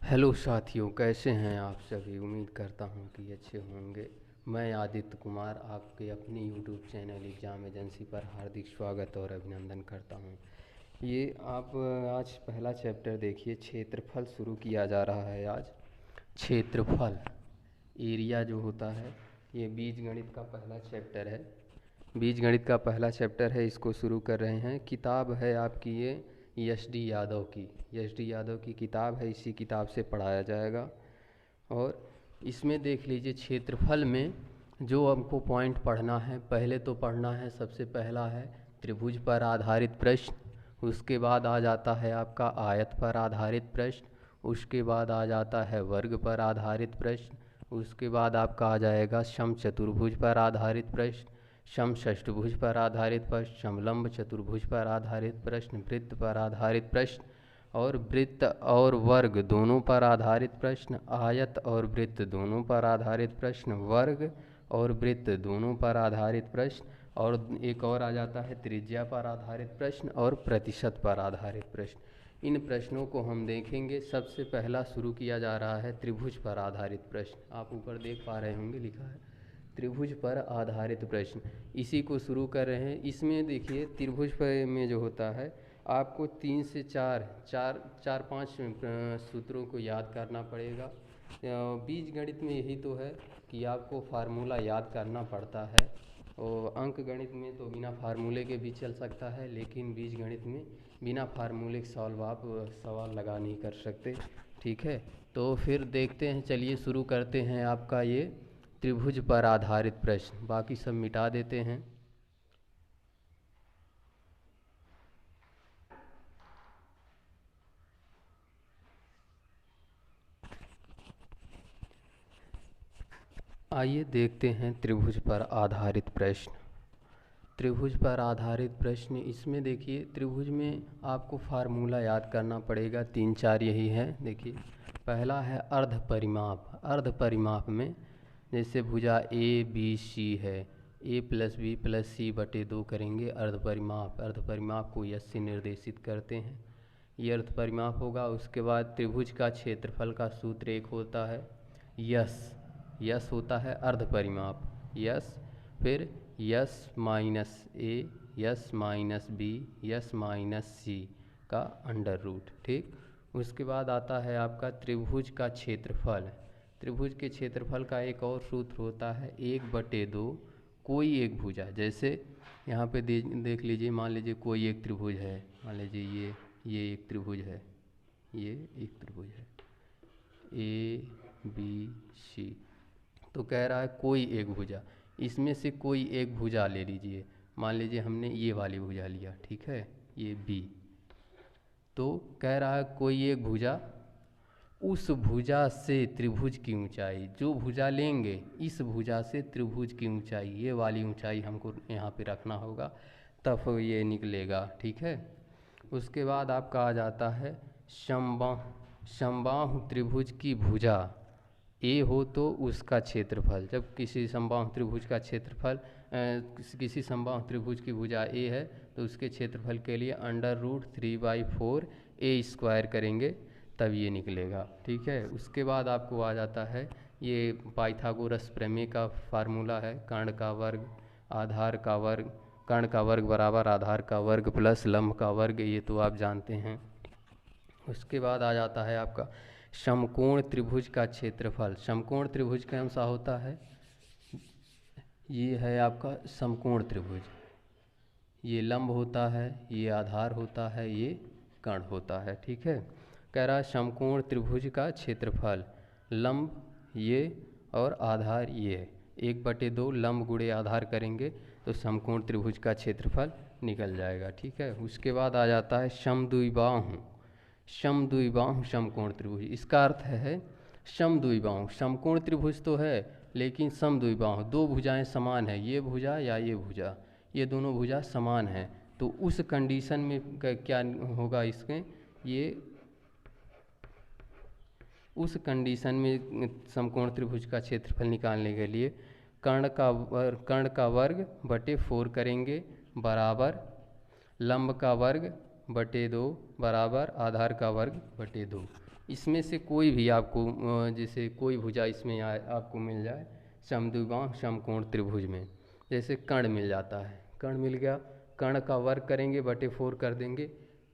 Hello साथियों, कैसे हैं आप सभी। उम्मीद करता हूं कि अच्छे होंगे। मैं आदित्य कुमार आपके अपने यूट्यूब चैनल एग्ज़ाम एजेंसी पर हार्दिक स्वागत और अभिनंदन करता हूं। ये आप आज पहला चैप्टर देखिए। क्षेत्रफल शुरू किया जा रहा है आज। क्षेत्रफल एरिया जो होता है, ये बीजगणित का पहला चैप्टर है। बीजगणित का पहला चैप्टर है, इसको शुरू कर रहे हैं। किताब है आपकी ये एस डी यादव की। एस डी यादव की किताब है, इसी किताब से पढ़ाया जाएगा। और इसमें देख लीजिए, क्षेत्रफल में जो हमको पॉइंट पढ़ना है, पहले तो पढ़ना है, सबसे पहला है त्रिभुज पर आधारित प्रश्न। उसके बाद आ जाता है आपका आयत पर आधारित प्रश्न। उसके बाद आ जाता है वर्ग पर आधारित प्रश्न। उसके बाद आपका आ जाएगा समचतुर्भुज पर आधारित प्रश्न, समषष्ठभुज पर आधारित प्रश्न, समलंब चतुर्भुज पर आधारित प्रश्न, वृत्त पर आधारित प्रश्न और वृत्त और वर्ग दोनों पर आधारित प्रश्न, आयत और वृत्त दोनों पर आधारित प्रश्न, वर्ग और वृत्त दोनों पर आधारित प्रश्न, और एक और आ जाता है त्रिज्या पर आधारित प्रश्न और प्रतिशत पर आधारित प्रश्न। इन प्रश्नों को हम देखेंगे। सबसे पहला शुरू किया जा रहा है त्रिभुज पर आधारित प्रश्न। आप ऊपर देख पा रहे होंगे, लिखा है त्रिभुज पर आधारित प्रश्न। इसी को शुरू कर रहे हैं। इसमें देखिए, त्रिभुज पर में जो होता है, आपको 3 से 4 सूत्रों को याद करना पड़ेगा। बीजगणित में यही तो है कि आपको फार्मूला याद करना पड़ता है। और अंक गणित में तो बिना फार्मूले के भी चल सकता है, लेकिन बीजगणित में बिना फार्मूले के सॉल्व आप सवाल लगा नहीं कर सकते। ठीक है, तो फिर देखते हैं। चलिए शुरू करते हैं आपका ये त्रिभुज पर आधारित प्रश्न। बाकी सब मिटा देते हैं। आइए देखते हैं त्रिभुज पर आधारित प्रश्न। त्रिभुज पर आधारित प्रश्न, इसमें देखिए त्रिभुज में आपको फार्मूला याद करना पड़ेगा। 3-4 यही है। देखिए, पहला है अर्ध परिमाप। अर्ध परिमाप में जैसे भुजा ए बी सी है, a + b + c / 2 करेंगे अर्ध परिमाप। अर्ध परिमाप को यस से निर्देशित करते हैं, ये अर्ध परिमाप होगा। उसके बाद त्रिभुज का क्षेत्रफल का सूत्र एक होता है यस। यस होता है अर्ध परिमाप, यस। फिर yes - a, yes - b, yes - c का √। ठीक। उसके बाद आता है आपका त्रिभुज का क्षेत्रफल। त्रिभुज के क्षेत्रफल का एक और सूत्र होता है 1/2 कोई एक भुजा। जैसे यहाँ पे देख लीजिए, मान लीजिए कोई एक त्रिभुज है। मान लीजिए ये एक त्रिभुज है, ये एक त्रिभुज है ABC। तो कह रहा है कोई एक भुजा, इसमें से कोई एक भुजा ले लीजिए। मान लीजिए हमने ये वाली भुजा लिया, ठीक है, ये B। तो कह रहा है कोई एक भुजा, उस भुजा से त्रिभुज की ऊंचाई, जो भुजा लेंगे इस भुजा से त्रिभुज की ऊंचाई, ये वाली ऊंचाई हमको यहाँ पे रखना होगा, तब ये निकलेगा। ठीक है। उसके बाद आपका आ जाता है समबाहु त्रिभुज की भुजा ए हो तो उसका क्षेत्रफल। जब किसी समबाहु त्रिभुज का क्षेत्रफल किसी समबाहु त्रिभुज की भुजा ए है तो उसके क्षेत्रफल के लिए √3/4 a² करेंगे, तब ये निकलेगा। ठीक है। उसके बाद आपको आ जाता है ये पाइथागोरस प्रमेय का फार्मूला है, कर्ण का वर्ग आधार का वर्ग, कर्ण का वर्ग बराबर आधार का वर्ग प्लस लंब का वर्ग, ये तो आप जानते हैं। उसके बाद आ जाता है आपका समकोण त्रिभुज का क्षेत्रफल। समकोण त्रिभुज कौन सा होता है? ये है आपका समकोण त्रिभुज। ये लंब होता है, ये आधार होता है, ये कर्ण होता है। ठीक है। कह रहा है समकोण त्रिभुज का क्षेत्रफल, लंब ये और आधार ये, 1/2 लंब गुणे आधार करेंगे तो समकोण त्रिभुज का क्षेत्रफल निकल जाएगा। ठीक है। उसके बाद आ जाता है समद्विबाहु। समद्विबाहु समकोण त्रिभुज, इसका अर्थ है समद्विबाहु। समकोण त्रिभुज तो है, लेकिन समद्विबाहु, दो भुजाएं समान है, ये भुजा या ये भुजा, ये दोनों भुजा समान है। तो उस कंडीशन में क्या होगा इसके, ये उस कंडीशन में समकोण त्रिभुज का क्षेत्रफल निकालने के लिए कर्ण का वर्ग बटे 4 करेंगे बराबर लंब का वर्ग बटे 2 बराबर आधार का वर्ग बटे 2। इसमें से कोई भी आपको जैसे कोई भुजा इसमें आपको मिल जाए समद्विबाहु समकोण त्रिभुज में, जैसे कर्ण मिल जाता है, कर्ण मिल गया, कर्ण का वर्ग करेंगे बटे 4 कर देंगे,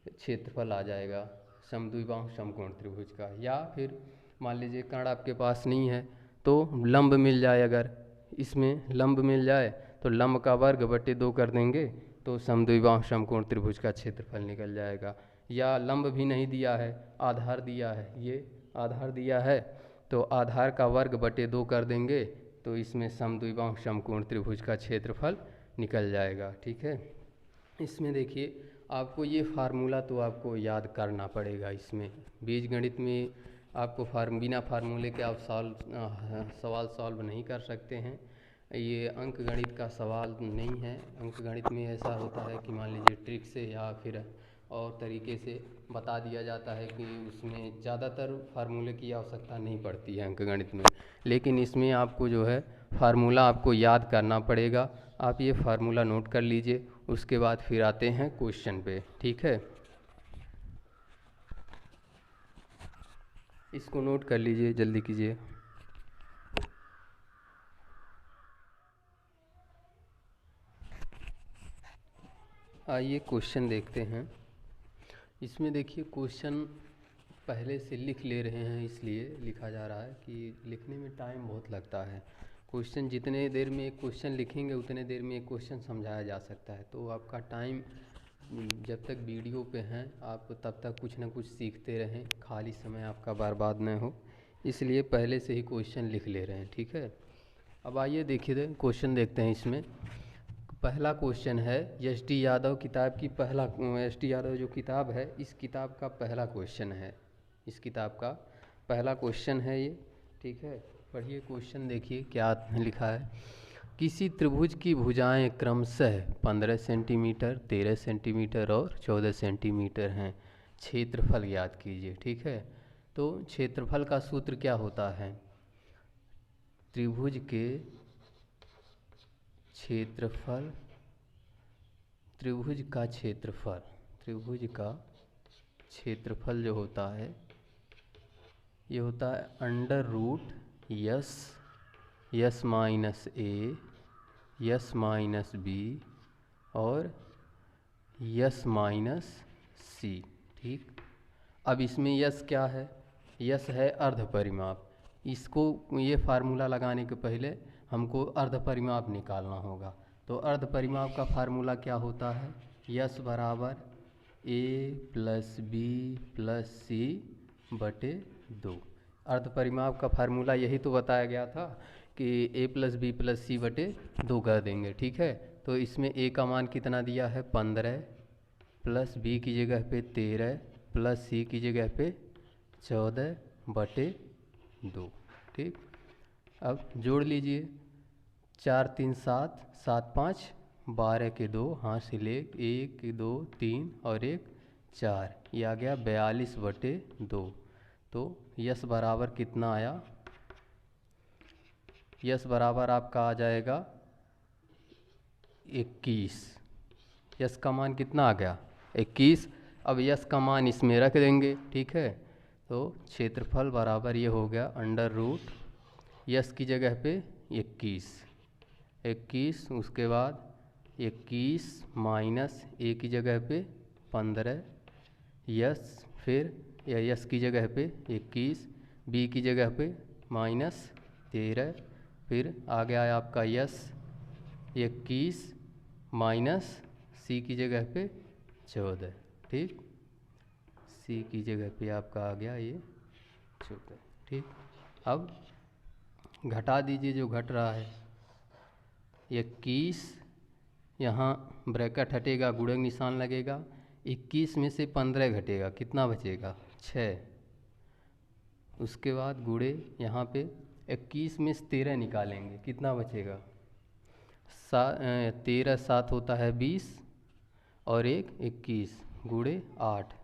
क्षेत्रफल आ जाएगा समद्विबाहु समकोण त्रिभुज का। या फिर मान लीजिए कर्ण आपके पास नहीं है तो लंब मिल जाए, अगर इसमें लंब मिल जाए तो लंब का वर्ग बटे 2 कर देंगे तो समद्विबाहु समकोण त्रिभुज का क्षेत्रफल निकल जाएगा। या लंब भी नहीं दिया है, आधार दिया है, ये आधार दिया है तो आधार का वर्ग बटे 2 कर देंगे तो इसमें समद्विबाहु समकोण त्रिभुज का क्षेत्रफल निकल जाएगा। ठीक है, इसमें देखिए आपको ये फार्मूला तो आपको याद करना पड़ेगा। इसमें बीजगणित में आपको बिना फार्मूले के आप सवाल सॉल्व नहीं कर सकते हैं। ये अंक गणित का सवाल नहीं है। अंक गणित में ऐसा होता है कि मान लीजिए ट्रिक से या फिर और तरीके से बता दिया जाता है कि उसमें ज़्यादातर फार्मूले की आवश्यकता नहीं पड़ती है अंक गणित में, लेकिन इसमें आपको जो है फार्मूला आपको याद करना पड़ेगा। आप ये फार्मूला नोट कर लीजिए, उसके बाद फिर आते हैं क्वेश्चन पे। ठीक है, इसको नोट कर लीजिए, जल्दी कीजिए। आइए क्वेश्चन देखते हैं। इसमें देखिए क्वेश्चन पहले से लिख ले रहे हैं, इसलिए लिखा जा रहा है कि लिखने में टाइम बहुत लगता है। क्वेश्चन जितने देर में एक क्वेश्चन लिखेंगे उतने देर में एक क्वेश्चन समझाया जा सकता है। तो आपका टाइम जब तक वीडियो पे हैं आप तब तक कुछ ना कुछ सीखते रहें, खाली समय आपका बर्बाद न हो, इसलिए पहले से ही क्वेश्चन लिख ले रहे हैं। ठीक है, अब आइए देखिए क्वेश्चन देखते हैं। इसमें पहला क्वेश्चन है एस टी यादव किताब की एस टी यादव जो किताब है इस किताब का पहला क्वेश्चन है, इस किताब का पहला क्वेश्चन है ये। ठीक है, पढ़िए क्वेश्चन, देखिए क्या लिखा है। किसी त्रिभुज की भुजाएं क्रमशः 15 सेंटीमीटर, 13 सेंटीमीटर और 14 सेंटीमीटर हैं, क्षेत्रफल ज्ञात कीजिए। ठीक है, तो क्षेत्रफल का सूत्र क्या होता है, त्रिभुज के क्षेत्रफल, त्रिभुज का क्षेत्रफल, त्रिभुज का क्षेत्रफल जो होता है ये होता है अंडर रूट यस माइनस ए, यस माइनस बी और यस माइनस सी। ठीक, अब इसमें यस क्या है, यस है अर्ध परिमाप। इसको ये फार्मूला लगाने के पहले हमको अर्ध परिमाप निकालना होगा। तो अर्ध परिमाप का फार्मूला क्या होता है, यस बराबर ए प्लस बी प्लस सी बटे 2। अर्ध परिमाप का फार्मूला यही तो बताया गया था कि ए प्लस बी प्लस सी बटे 2 कर देंगे। ठीक है, तो इसमें ए का मान कितना दिया है 15 प्लस बी की जगह पे 13 प्लस सी की जगह पे 14 बटे 2। ठीक, अब जोड़ लीजिए, 4 3 7, 7 5 12 के 2, हाथ से ले 1 2 3 और 1 4, ये आ गया 42 बटे 2। तो यस बराबर कितना आया, यस बराबर आपका आ जाएगा 21। यस का मान कितना आ गया 21। अब यस का मान इसमें रख देंगे। ठीक है, तो क्षेत्रफल बराबर ये हो गया अंडर रूट यस की जगह पे 21, उसके बाद 21 माइनस ए की जगह पे 15 यस, फिर यस की जगह पे 21, बी की जगह पे माइनस 13, फिर आ गया है आपका यस 21 माइनस सी की जगह पे 14। ठीक, सी की जगह पे आपका आ गया ये 14। ठीक, अब घटा दीजिए जो घट रहा है, 21 यहाँ ब्रैकेट हटेगा, गुणक निशान लगेगा, 21 में से 15 घटेगा, कितना बचेगा 6। उसके बाद गुणे यहाँ पे 21 में से 13 निकालेंगे, कितना बचेगा 13 7 होता है 20 और 1 21 गुणे 8,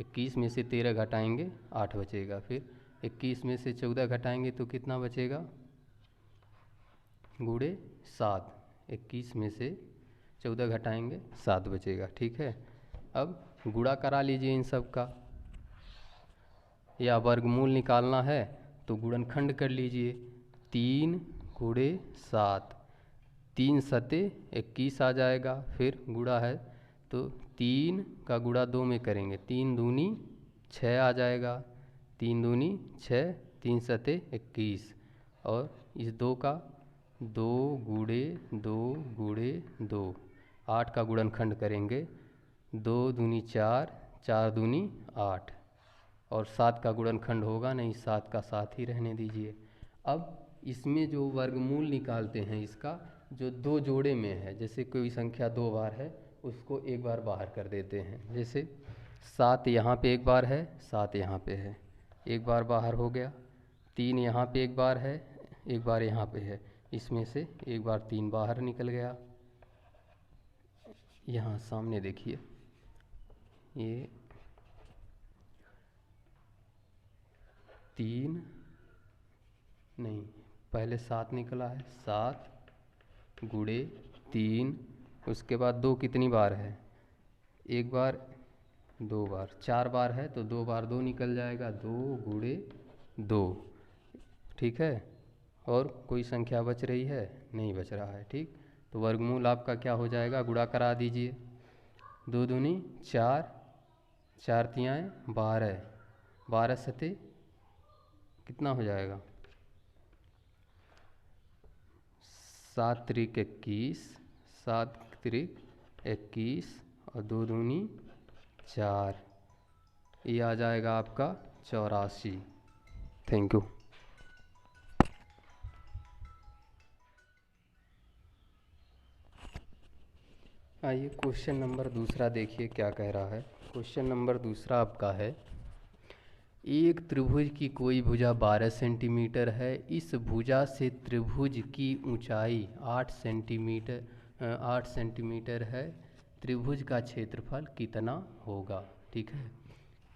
21 में से 13 घटाएंगे 8 बचेगा, फिर 21 में से 14 घटाएंगे तो कितना बचेगा गुणे 7, 21 में से 14 घटाएंगे 7 बचेगा। ठीक है, अब गुणा करा लीजिए इन सब का, या वर्गमूल निकालना है तो गुणनखंड कर लीजिए। 3 गुणे 7, 3 सते 21 आ जाएगा। फिर गुणा है तो 3 का गुणा 2 में करेंगे, 3 दूनी 6 आ जाएगा, 3 दूनी 6, 3 सते 21। और इस 2 का 2 गुणे 2 गुणे 2, 8 का गुणनखंड करेंगे, 2 दूनी 4, 4 दूनी 8। और 7 का गुणनखंड होगा नहीं, 7 का 7 ही रहने दीजिए। अब इसमें जो वर्गमूल निकालते हैं इसका, जो 2 जोड़े में है, जैसे कोई संख्या 2 बार है उसको एक बार बाहर कर देते हैं। जैसे 7 यहाँ पे एक बार है, 7 यहाँ पे है, एक बार बाहर हो गया। 3 यहाँ पे एक बार है, एक बार यहाँ पे है, इसमें से एक बार 3 बाहर निकल गया। यहाँ सामने देखिए, ये 3 नहीं, पहले 7 निकला है, 7 गुणे 3, उसके बाद 2 कितनी बार है, एक बार 2 बार, 4 बार है तो 2 बार 2 निकल जाएगा, 2 गुणे 2। ठीक है। और कोई संख्या बच रही है, नहीं बच रहा है। ठीक, तो वर्गमूल आपका क्या हो जाएगा, गुणा करा दीजिए। 2 दूनी 4, 4 तियाएँ 12, 12 सते कितना हो जाएगा, 7 त्रिक 21, 7 त्रिक 21 और 2 दूनी 4, ये आ जाएगा आपका 84। Thank you. आइए क्वेश्चन नंबर दूसरा देखिए क्या कह रहा है। क्वेश्चन नंबर दूसरा आपका है, एक त्रिभुज की कोई भुजा 12 सेंटीमीटर है, इस भुजा से त्रिभुज की ऊंचाई 8 सेंटीमीटर है, त्रिभुज का क्षेत्रफल कितना होगा। ठीक है,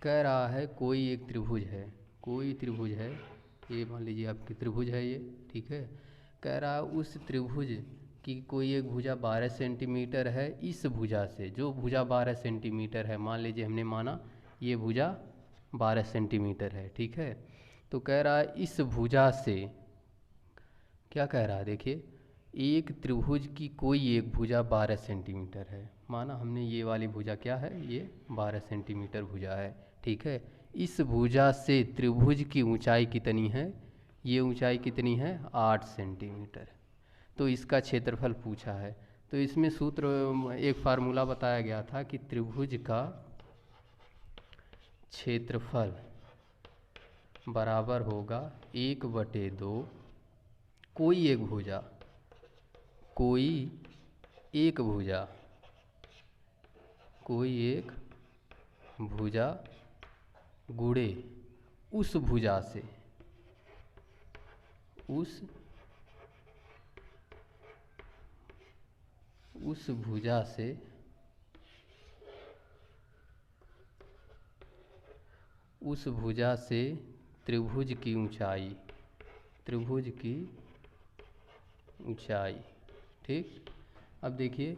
कह रहा है कोई एक त्रिभुज है, कोई त्रिभुज है, ये मान लीजिए आपकी त्रिभुज है ये। ठीक है, कह रहा है उस त्रिभुज की कोई एक भुजा 12 सेंटीमीटर है, इस भुजा से, जो भुजा 12 सेंटीमीटर है, मान लीजिए हमने माना ये भुजा 12 सेंटीमीटर है। ठीक है, तो कह रहा है इस भुजा से, क्या कह रहा है देखिए, एक त्रिभुज की कोई एक भुजा 12 सेंटीमीटर है, माना हमने ये वाली भुजा क्या है, ये 12 सेंटीमीटर भुजा है। ठीक है, इस भुजा से त्रिभुज की ऊंचाई कितनी है, ये ऊंचाई कितनी है, 8 सेंटीमीटर। तो इसका क्षेत्रफल पूछा है। तो इसमें सूत्र, एक फार्मूला बताया गया था कि त्रिभुज का क्षेत्रफल बराबर होगा 1/2, कोई एक भुजा, कोई एक भुजा, कोई एक भुजा गुणे उस भुजा से, उस भुजा से उस भुजा से त्रिभुज की ऊंचाई, त्रिभुज की ऊंचाई। ठीक, अब देखिए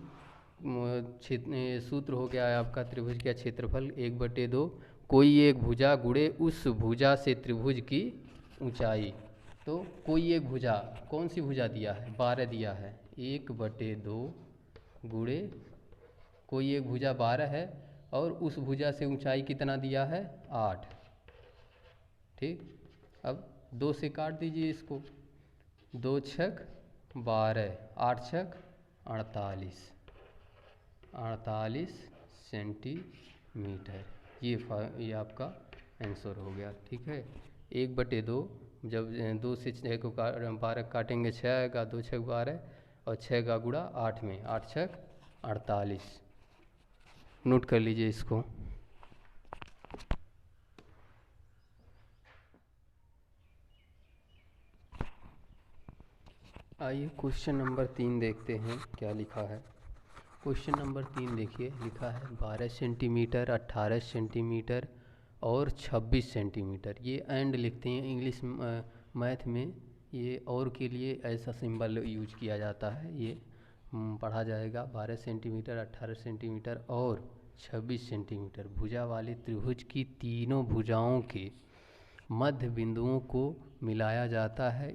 सूत्र हो गया है आपका त्रिभुज का क्षेत्रफल 1/2, कोई एक भुजा गुणे उस भुजा से त्रिभुज की ऊंचाई। तो कोई एक भुजा, कौन सी भुजा दिया है, 12 दिया है, 1/2 गुणे कोई एक भुजा 12 है और उस भुजा से ऊंचाई कितना दिया है, 8। ठीक, अब 2 से काट दीजिए इसको, 2 छक 12, 8 छक 48, 48 सेंटीमीटर। ये आपका आंसर हो गया। ठीक है, 1/2, जब 2 से 6 को 12 काटेंगे 6 आएगा, 2 छक 12 और 6 का गुणा 8 में, 8 छक 48। नोट कर लीजिए इसको। आइए क्वेश्चन नंबर 3 देखते हैं क्या लिखा है। क्वेश्चन नंबर 3 देखिए, लिखा है 12 सेंटीमीटर, 18 सेंटीमीटर और 26 सेंटीमीटर। ये एंड लिखते हैं इंग्लिश मैथ में, ये और के लिए ऐसा सिंबल यूज किया जाता है। ये पढ़ा जाएगा 12 सेंटीमीटर, 18 सेंटीमीटर और 26 सेंटीमीटर भुजा वाले त्रिभुज की तीनों भुजाओं के मध्य बिंदुओं को मिलाया जाता है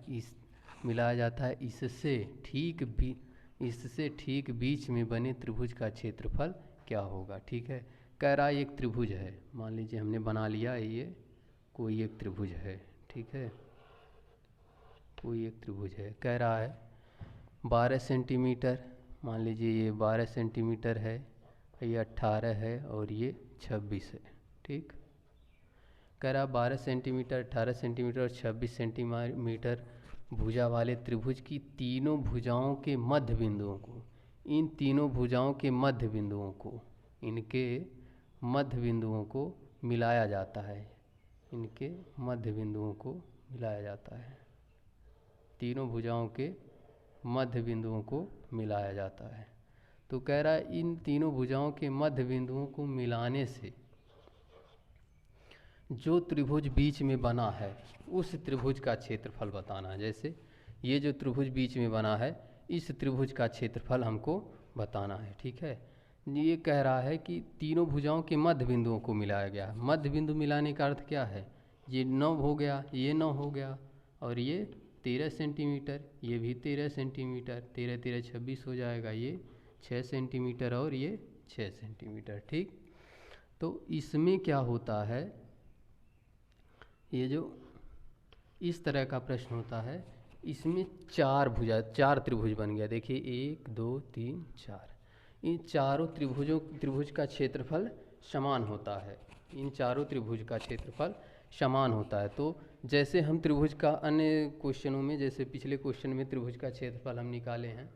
इससे ठीक बीच में बने त्रिभुज का क्षेत्रफल क्या होगा। ठीक है, कह रहा है एक त्रिभुज है, मान लीजिए हमने बना लिया ये कोई एक त्रिभुज है। ठीक है, कोई एक त्रिभुज है, कह रहा है 12 सेंटीमीटर, मान लीजिए ये 12 सेंटीमीटर है, ये 18 है और ये 26 है। ठीक, कह रहा 12 सेंटीमीटर, 18 सेंटीमीटर और 26 सेंटीमीटर भुजा वाले त्रिभुज की तीनों भुजाओं के मध्य बिंदुओं को, इन तीनों भुजाओं के मध्य बिंदुओं को, इनके मध्य बिंदुओं को मिलाया जाता है, इनके मध्य बिंदुओं को मिलाया जाता है, तीनों भुजाओं के मध्य बिंदुओं को मिलाया जाता है। तो कह रहा है इन तीनों भुजाओं के मध्य बिंदुओं को मिलाने से जो त्रिभुज बीच में बना है उस त्रिभुज का क्षेत्रफल बताना है। जैसे ये जो त्रिभुज बीच में बना है इस त्रिभुज का क्षेत्रफल हमको बताना है। ठीक है, ये कह रहा है कि तीनों भुजाओं के मध्य बिंदुओं को मिलाया गया। मध्य बिंदु मिलाने का अर्थ क्या है, ये 9 हो गया, ये 9 हो गया और ये 13 सेंटीमीटर, ये भी 13 सेंटीमीटर, 13 13 26 हो जाएगा, ये 6 सेंटीमीटर और ये 6 सेंटीमीटर। ठीक, तो इसमें क्या होता है, ये जो इस तरह का प्रश्न होता है इसमें चार त्रिभुज बन गया। देखिए 1 2 3 4, इन चारों त्रिभुज का क्षेत्रफल समान होता है, इन चारों त्रिभुज का क्षेत्रफल समान होता है। तो जैसे हम त्रिभुज का अन्य क्वेश्चनों में, जैसे पिछले क्वेश्चन में त्रिभुज का क्षेत्रफल हम निकाले हैं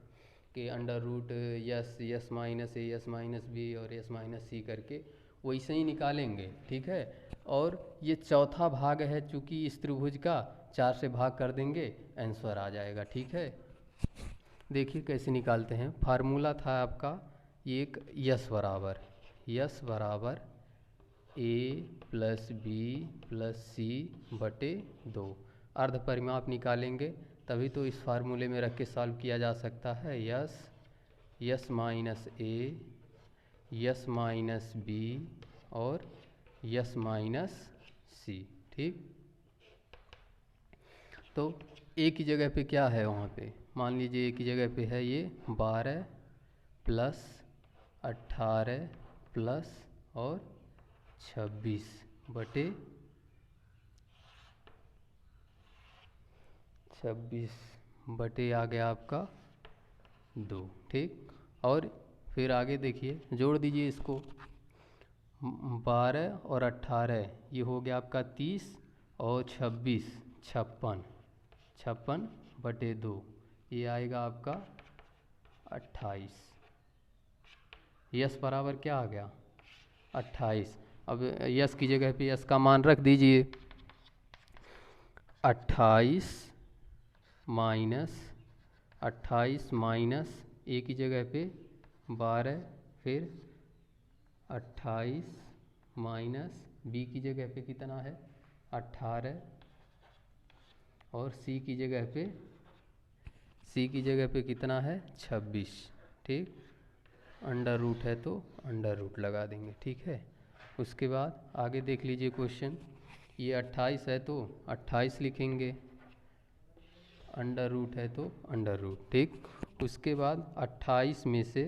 कि अंडर रूट यस माइनस ए यस माइनस बी और यस माइनस सी करके, वैसे ही निकालेंगे। ठीक है, और ये चौथा भाग है, चूँकि इस त्रिभुज का 4 से भाग कर देंगे आंसर आ जाएगा। ठीक है, देखिए कैसे निकालते हैं। फार्मूला था आपका एक यस बराबर ए प्लस बी प्लस सी बटे 2, अर्ध परिमाप निकालेंगे तभी तो इस फार्मूले में रख के सॉल्व किया जा सकता है। यस माइनस ए यस माइनस बी और यस माइनस सी। ठीक, तो एक ही जगह पे क्या है, वहाँ पे मान लीजिए एक ही जगह पे है ये 12 प्लस 18 प्लस और 26 बटे 26 बटे आ गया आपका 2। ठीक, और फिर आगे देखिए जोड़ दीजिए इसको, 12 और 18 ये हो गया आपका 30 और 26 56 बटे 2, ये आएगा आपका 28। यस बराबर क्या आ गया 28। अब यस की जगह पे यस का मान रख दीजिए, 28 माइनस ए की जगह पे 12, फिर 28 माइनस बी की जगह पे कितना है 18 और सी की जगह पे कितना है 26। ठीक, अंडर रूट है तो अंडर रूट लगा देंगे। ठीक है, उसके बाद आगे देख लीजिए क्वेश्चन, ये 28 है तो 28 लिखेंगे, अंडर रूट है तो अंडर रूट। ठीक, उसके बाद 28 में से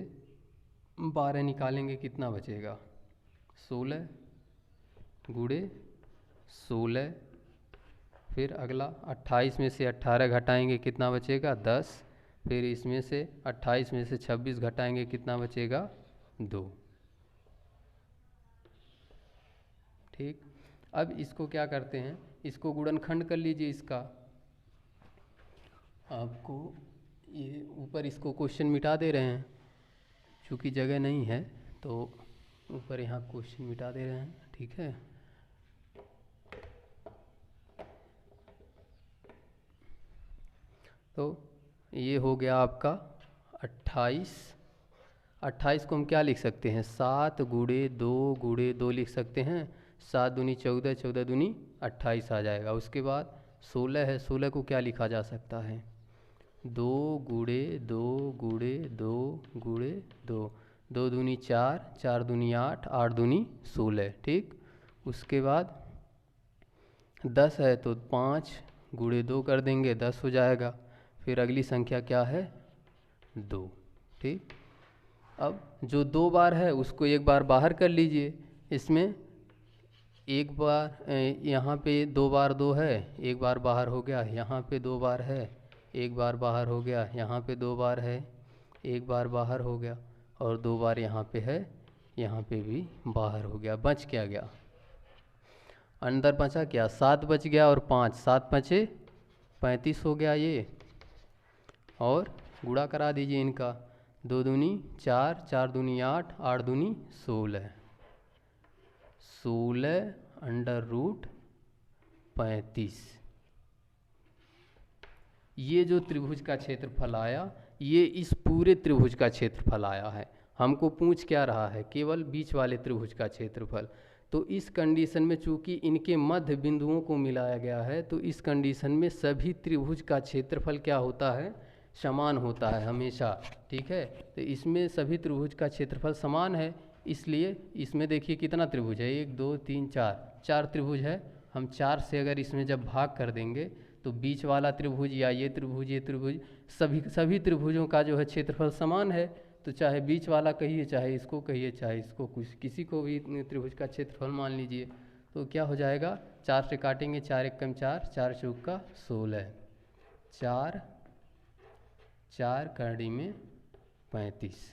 12 निकालेंगे, कितना बचेगा 16 गुणे 16, फिर अगला 28 में से 18 घटाएंगे कितना बचेगा 10, फिर इसमें से 28 में से 26 घटाएंगे कितना बचेगा 2। ठीक, अब इसको क्या करते हैं, इसको गुणनखंड कर लीजिए इसका। आपको ये ऊपर इसको क्वेश्चन मिटा दे रहे हैं, चूँकि जगह नहीं है तो ऊपर यहाँ क्वेश्चन मिटा दे रहे हैं। ठीक है, तो ये हो गया आपका 28। 28 को हम क्या लिख सकते हैं 7 गुणे 2 लिख सकते हैं, 7 दूनी 14, 14 दूनी 28 आ जाएगा। उसके बाद 16 है, 16 को क्या लिखा जा सकता है 2 गुणे 2 गुणे 2 गुणे 2, 2 दूनी 4, 4 दूनी 8, 8 दूनी 16। ठीक, उसके बाद 10 है तो 5 गुणे 2 कर देंगे, 10 हो जाएगा। फिर अगली संख्या क्या है? 2। ठीक, अब जो 2 बार है उसको एक बार बाहर कर लीजिए। इसमें एक बार यहाँ पे 2 बार 2 है, एक बार बाहर हो गया। यहाँ पे 2 बार है, एक बार बाहर हो गया। यहाँ पे 2 बार है, एक बार बाहर हो गया। और 2 बार यहाँ पे है, यहाँ पे भी बाहर हो गया। बच क्या गया? अंदर बचा क्या? 7 बच गया और 5, 7 5 35 हो गया ये। और गुणा करा दीजिए इनका, 2 दूनी 4, 4 दूनी 8, 8 दूनी 16, 16 अंडर रूट 35। ये जो त्रिभुज का क्षेत्रफल आया, ये इस पूरे त्रिभुज का क्षेत्रफल आया है। हमको पूछ क्या रहा है? केवल बीच वाले त्रिभुज का क्षेत्रफल। तो इस कंडीशन में चूंकि इनके मध्य बिंदुओं को मिलाया गया है, तो इस कंडीशन में सभी त्रिभुज का क्षेत्रफल क्या होता है? समान होता है हमेशा। ठीक है, तो इसमें सभी त्रिभुज का क्षेत्रफल समान है, इसलिए इसमें देखिए कितना त्रिभुज है, 1 2 3 4, 4 त्रिभुज है। हम 4 से अगर इसमें जब भाग कर देंगे तो बीच वाला त्रिभुज या ये त्रिभुज सभी त्रिभुजों का जो है क्षेत्रफल समान है। तो चाहे बीच वाला कहिए, चाहे इसको कहिए, चाहे इसको, कुछ किसी को भी त्रिभुज का क्षेत्रफल मान लीजिए। तो क्या हो जाएगा? 4 से काटेंगे, 4 1 कम 4, 4 चौक का 16, 4 4 करड़ी में 35।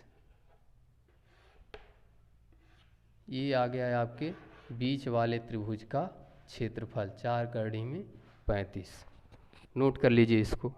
ये आ गया है आपके बीच वाले त्रिभुज का क्षेत्रफल, 4 करड़ी में 35। नोट कर लीजिए इसको।